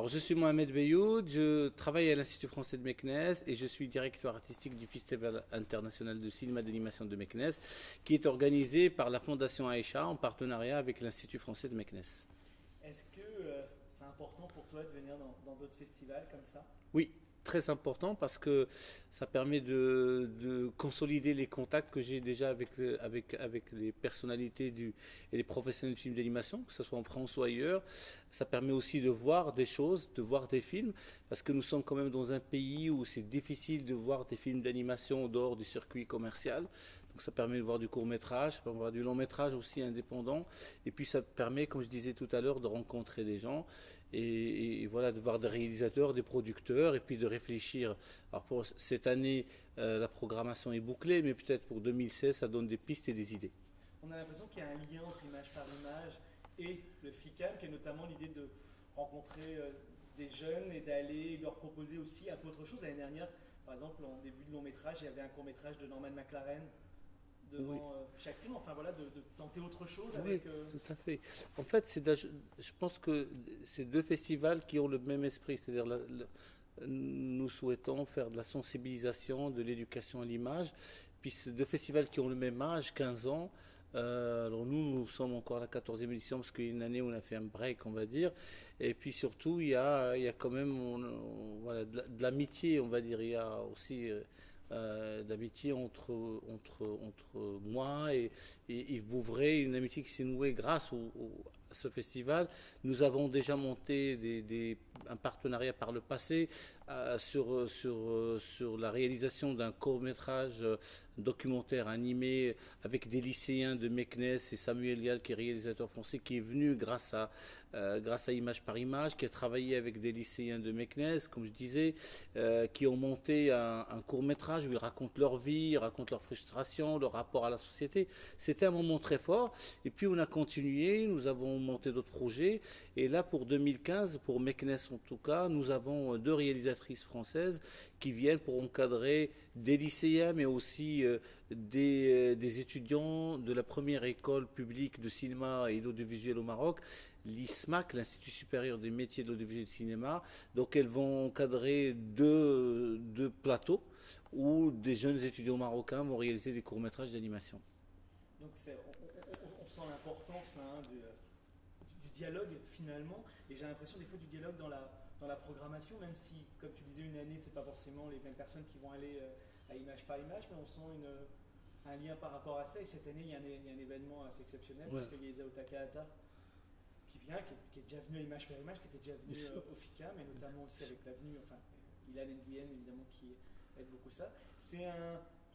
Alors, je suis Mohamed Beyoud, je travaille à l'Institut français de Meknès et je suis directeur artistique du Festival international de cinéma d'animation de Meknès, qui est organisé par la Fondation Aïcha en partenariat avec l'Institut français de Meknès. Est-ce que c'est important pour toi de venir dans d'autres festivals comme ça? Oui, très important parce que ça permet de consolider les contacts que j'ai déjà avec les personnalités et les professionnels de films d'animation, que ce soit en France ou ailleurs. Ça permet aussi de voir des choses, de voir des films, parce que nous sommes quand même dans un pays où c'est difficile de voir des films d'animation en dehors du circuit commercial. Donc ça permet de voir du court métrage, ça permet de voir du long métrage aussi indépendant. Et puis ça permet, comme je disais tout à l'heure, de rencontrer des gens et voilà, de voir des réalisateurs, des producteurs et puis de réfléchir. Alors pour cette année, la programmation est bouclée, mais peut-être pour 2016, ça donne des pistes et des idées. On a l'impression qu'il y a un lien entre image par image et le FICAM, qui est notamment l'idée de rencontrer des jeunes et d'aller leur proposer aussi un peu autre chose. L'année dernière, par exemple, en début de long métrage, il y avait un court métrage de Norman McLaren devant Oui. chaque film, enfin voilà, de tenter autre chose Oui, avec... tout à fait. En fait, je pense que c'est deux festivals qui ont le même esprit, c'est-à-dire nous souhaitons faire de la sensibilisation, de l'éducation à l'image, puis c'est deux festivals qui ont le même âge, 15 ans. Alors nous sommes encore à la 14e édition parce qu'il y a une année où on a fait un break, on va dire. Et puis surtout, il y a quand même voilà, de l'amitié, on va dire. Il y a aussi d'amitié entre moi et Yves Bouvray, une amitié qui s'est nouée grâce à ce festival. Nous avons déjà monté un partenariat par le passé sur la réalisation d'un court-métrage documentaire animé avec des lycéens de Meknès et Samuel Lial, qui est réalisateur français, qui est venu grâce à Image par Image, qui a travaillé avec des lycéens de Meknès, comme je disais, qui ont monté un court-métrage où ils racontent leur vie, ils racontent leur frustration, leur rapport à la société. C'était un moment très fort. Et puis on a continué, nous avons monté d'autres projets. Et là, pour 2015, pour Meknès en tout cas, nous avons deux réalisatrices françaises qui viennent pour encadrer des lycéens, mais aussi des étudiants de la première école publique de cinéma et d'audiovisuel au Maroc, l'ISMAC, l'Institut supérieur des métiers de l'audiovisuel et du cinéma. Donc elles vont encadrer deux plateaux où des jeunes étudiants marocains vont réaliser des courts-métrages d'animation. Donc on sent l'importance du dialogue finalement, et j'ai l'impression des fois du dialogue dans la programmation, même si, comme tu disais, une année, c'est pas forcément les mêmes personnes qui vont aller à image par image, mais on sent un lien par rapport à ça. Et cette année, il y a un événement assez exceptionnel, Ouais. puisqu'il y a Isao Takahata qui vient, qui est déjà venu à image par image, qui était déjà venu au FICAM, et notamment aussi avec l'avenue, enfin, Ilan Nguyen, évidemment, qui aide beaucoup ça. C'est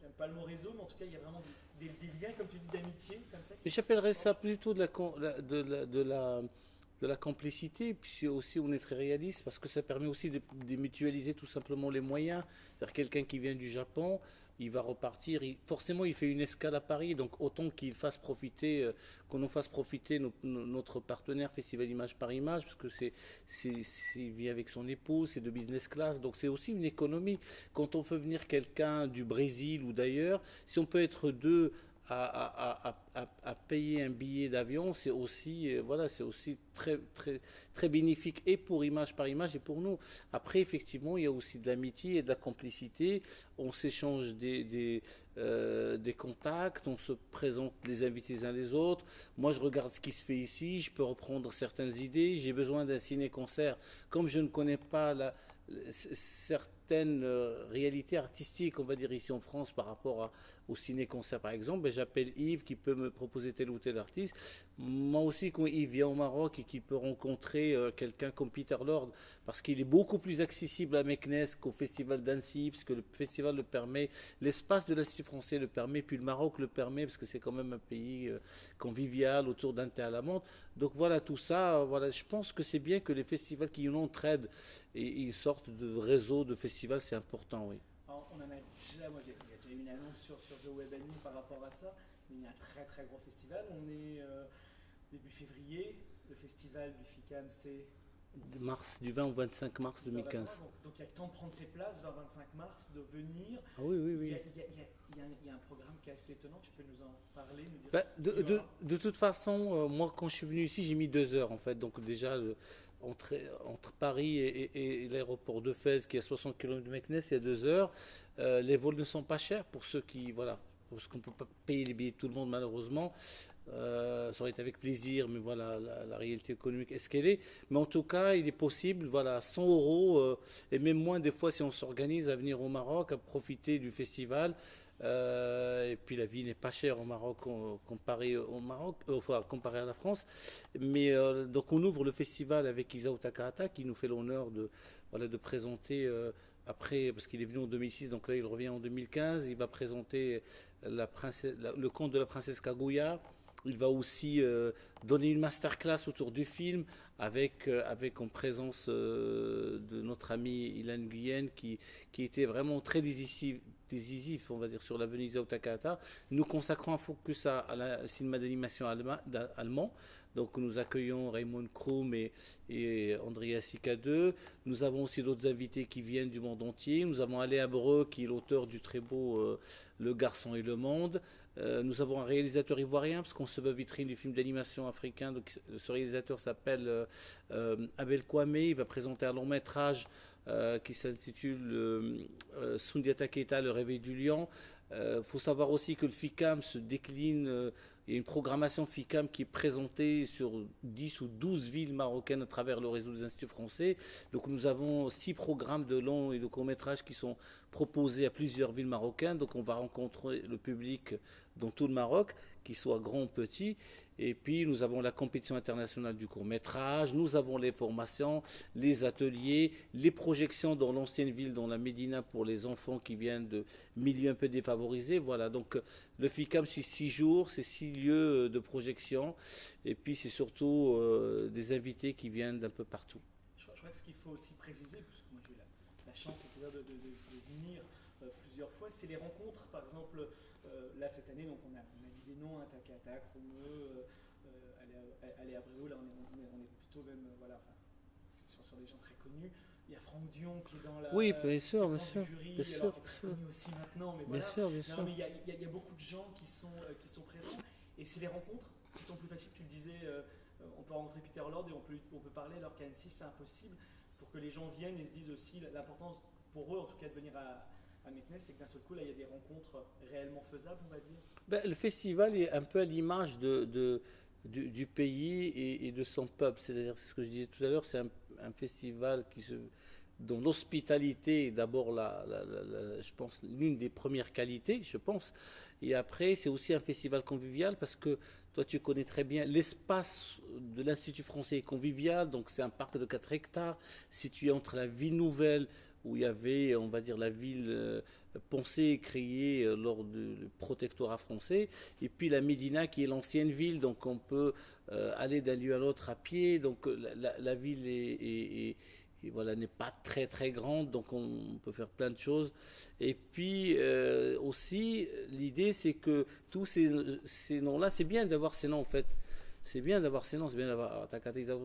j'aime pas le mot réseau, mais en tout cas, il y a vraiment des liens, comme tu dis, d'amitié, comme ça. Mais j'appellerais ça plutôt de la complicité, puis aussi on est très réaliste parce que ça permet aussi de mutualiser tout simplement les moyens. C'est-à-dire quelqu'un qui vient du Japon, il va repartir, forcément il fait une escale à Paris, donc autant qu'on nous fasse profiter notre partenaire Festival Image par Image, parce que il vit avec son épouse, c'est de business class, donc c'est aussi une économie. Quand on fait venir quelqu'un du Brésil ou d'ailleurs, si on peut être deux à payer un billet d'avion, c'est aussi, voilà, c'est aussi très, très, très bénéfique et pour Image par Image et pour nous. Après, effectivement, il y a aussi de l'amitié et de la complicité. On s'échange des contacts, on se présente les invités les uns les autres. Moi, je regarde ce qui se fait ici, je peux reprendre certaines idées. J'ai besoin d'un ciné-concert. Comme je ne connais pas certaines réalités artistiques, on va dire ici en France par rapport au ciné-concert par exemple, ben, j'appelle Yves qui peut me proposer tel ou tel artiste. Moi aussi, quand Yves vient au Maroc et qu'il peut rencontrer quelqu'un comme Peter Lord, parce qu'il est beaucoup plus accessible à Meknès qu'au festival d'Annecy, parce que le festival le permet, l'espace de l'Institut français le permet, puis le Maroc le permet, parce que c'est quand même un pays convivial autour d'un thé à la menthe. Donc voilà, tout ça, voilà, je pense que c'est bien que les festivals qui nous entraident et ils sortent de réseaux de festivals, c'est important, oui. Alors, on en a déjà, moi, il y a déjà eu une annonce sur The Web Admin par rapport à ça, mais il y a un très très gros festival. On est début février, le festival du FICAM, c'est Du 20 au 25 mars 2015. Donc il y a le temps de prendre ses places vers 25 mars, de venir. Ah oui, oui, oui. Il y a un programme qui est assez étonnant, tu peux nous en parler, nous dire Ben, de toute façon, moi quand je suis venu ici, j'ai mis 2 heures en fait. Donc déjà, entre, entre Paris et l'aéroport de Fès, qui est à 60 km de Meknès, il y a 2 heures. Les vols ne sont pas chers pour ceux qui, voilà, parce qu'on ne peut pas payer les billets de tout le monde malheureusement. Ça aurait été avec plaisir, mais voilà, la réalité économique est ce qu'elle est. Mais en tout cas, il est possible, voilà, 100 euros, et même moins des fois si on s'organise à venir au Maroc, à profiter du festival. Et puis la vie n'est pas chère au Maroc comparé au Maroc, enfin comparé à la France. Mais donc on ouvre le festival avec Isao Takahata qui nous fait l'honneur de, voilà, de présenter après, parce qu'il est venu en 2006, donc là il revient en 2015, il va présenter le conte de la princesse Kaguya. Il va aussi donner une masterclass autour du film avec en présence de notre ami Ilan Guyen qui était vraiment très décisif, on va dire, sur la Venise Takahata. Nous consacrons un focus à la cinéma d'animation allemand. Donc nous accueillons Raymond Krum et Andrea Sikade. Nous avons aussi d'autres invités qui viennent du monde entier. Nous avons Alain Abreu qui est l'auteur du très beau Le Garçon et le Monde. Nous avons un réalisateur ivoirien, parce qu'on se veut vitrine du film d'animation africain. Donc, ce réalisateur s'appelle Abel Kwame. Il va présenter un long métrage qui s'intitule Sundiata Keita, Le Réveil du Lion. Faut savoir aussi que le FICAM se décline. Il y a une programmation FICAM qui est présentée sur 10 ou 12 villes marocaines à travers le réseau des instituts français. Donc nous avons 6 programmes de long et de court métrage qui sont proposés à plusieurs villes marocaines. Donc on va rencontrer le public dans tout le Maroc, qu'il soit grand ou petit. Et puis nous avons la compétition internationale du court métrage, nous avons les formations, les ateliers, les projections dans l'ancienne ville, dans la Médina pour les enfants qui viennent de milieux un peu défavorisés. Voilà, donc le FICAM c'est 6 jours, c'est 6 lieux de projection. Et puis c'est surtout des invités qui viennent d'un peu partout. Je crois que ce qu'il faut aussi préciser, parce que moi j'ai eu la chance de venir plusieurs fois, c'est les rencontres. Par exemple, là cette année, donc on a dit des noms, Takahata, Krumeux, Alain Abreu, là on est plutôt même sur des gens très connus. Il y a Franck Dion qui est dans la oui, bien sûr, du jury, bien sûr, qui est très connu aussi maintenant, mais bien voilà. sûr, bien sûr. Mais il y a beaucoup de gens qui sont présents, et c'est les rencontres qui sont plus faciles. Tu le disais, on peut rencontrer Peter Lord et on peut parler, alors qu'à Annecy c'est impossible, pour que les gens viennent et se disent aussi l'importance pour eux en tout cas de venir à Meknès, c'est que d'un seul coup là il y a des rencontres réellement faisables, on va dire. Ben, le festival est un peu à l'image du pays et de son peuple. C'est-à-dire, ce que je disais tout à l'heure, c'est un festival dont l'hospitalité est d'abord je pense, l'une des premières qualités, je pense. Et après, c'est aussi un festival convivial parce que toi, tu connais très bien l'espace de l'Institut français est convivial. Donc, c'est un parc de 4 hectares situé entre la ville nouvelle où il y avait, on va dire, la ville pensée et créée lors du protectorat français, et puis la Médina qui est l'ancienne ville, donc on peut aller d'un lieu à l'autre à pied, donc la ville voilà, n'est pas très très grande, donc on peut faire plein de choses. Et puis aussi, l'idée c'est que tous ces noms-là, c'est bien d'avoir ces noms en fait. C'est bien d'avoir ces noms, c'est bien d'avoir Takahata,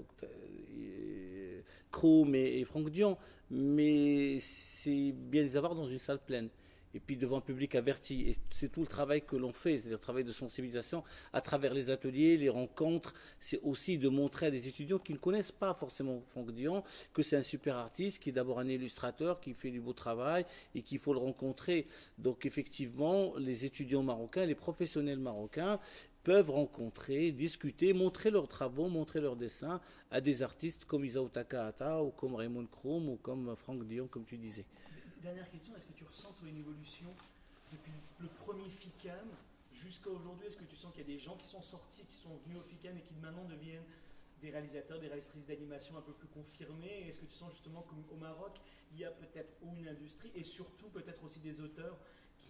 Krum et Franck Dion, mais c'est bien de les avoir dans une salle pleine. Et puis devant un public averti. Et c'est tout le travail que l'on fait, c'est-à-dire le travail de sensibilisation à travers les ateliers, les rencontres. C'est aussi de montrer à des étudiants qui ne connaissent pas forcément Franck Dion que c'est un super artiste, qui est d'abord un illustrateur, qui fait du beau travail et qu'il faut le rencontrer. Donc effectivement, les étudiants marocains, les professionnels marocains peuvent rencontrer, discuter, montrer leurs travaux, montrer leurs dessins à des artistes comme Isao Takahata ou comme Raymond Krum ou comme Franck Dion, comme tu disais. Dernière question, est-ce que tu ressens toi une évolution depuis le premier FICAM jusqu'à aujourd'hui? Est-ce que tu sens qu'il y a des gens qui sont sortis, qui sont venus au FICAM et qui maintenant deviennent des réalisateurs, des réalisatrices d'animation un peu plus confirmés? Est-ce que tu sens justement qu'au Maroc, il y a peut-être une industrie et surtout peut-être aussi des auteurs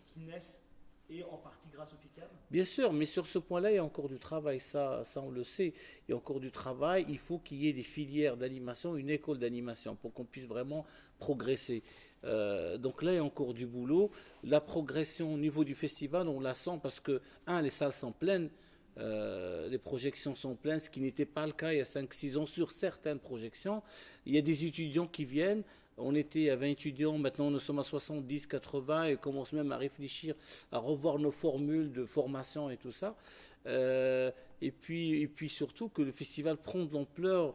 qui naissent et en partie grâce au FICAM? Bien sûr, mais sur ce point-là, il y a encore du travail, ça on le sait. Il y a encore du travail, il faut qu'il y ait des filières d'animation, une école d'animation pour qu'on puisse vraiment progresser. Donc là, il y a encore du boulot. La progression au niveau du festival, on la sent parce que, les salles sont pleines, les projections sont pleines, ce qui n'était pas le cas il y a 5-6 ans sur certaines projections. Il y a des étudiants qui viennent. on était à 20 étudiants, maintenant nous sommes à 70, 80 et on commence même à réfléchir, à revoir nos formules de formation et tout ça. Et puis surtout que le festival prend de l'ampleur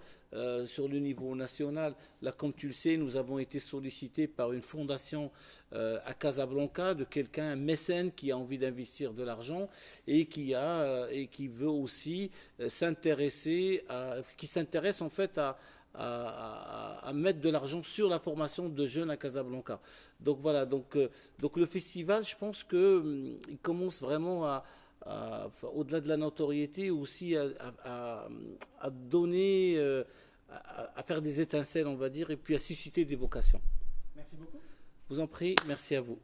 sur le niveau national. Là, comme tu le sais, nous avons été sollicités par une fondation à Casablanca de quelqu'un, un mécène qui a envie d'investir de l'argent et qui veut aussi qui s'intéresse en fait à mettre de l'argent sur la formation de jeunes à Casablanca. Donc voilà, donc le festival, je pense que il commence vraiment au-delà de la notoriété, aussi à donner, à faire des étincelles, on va dire, et puis à susciter des vocations. Merci beaucoup. Je vous en prie, merci à vous.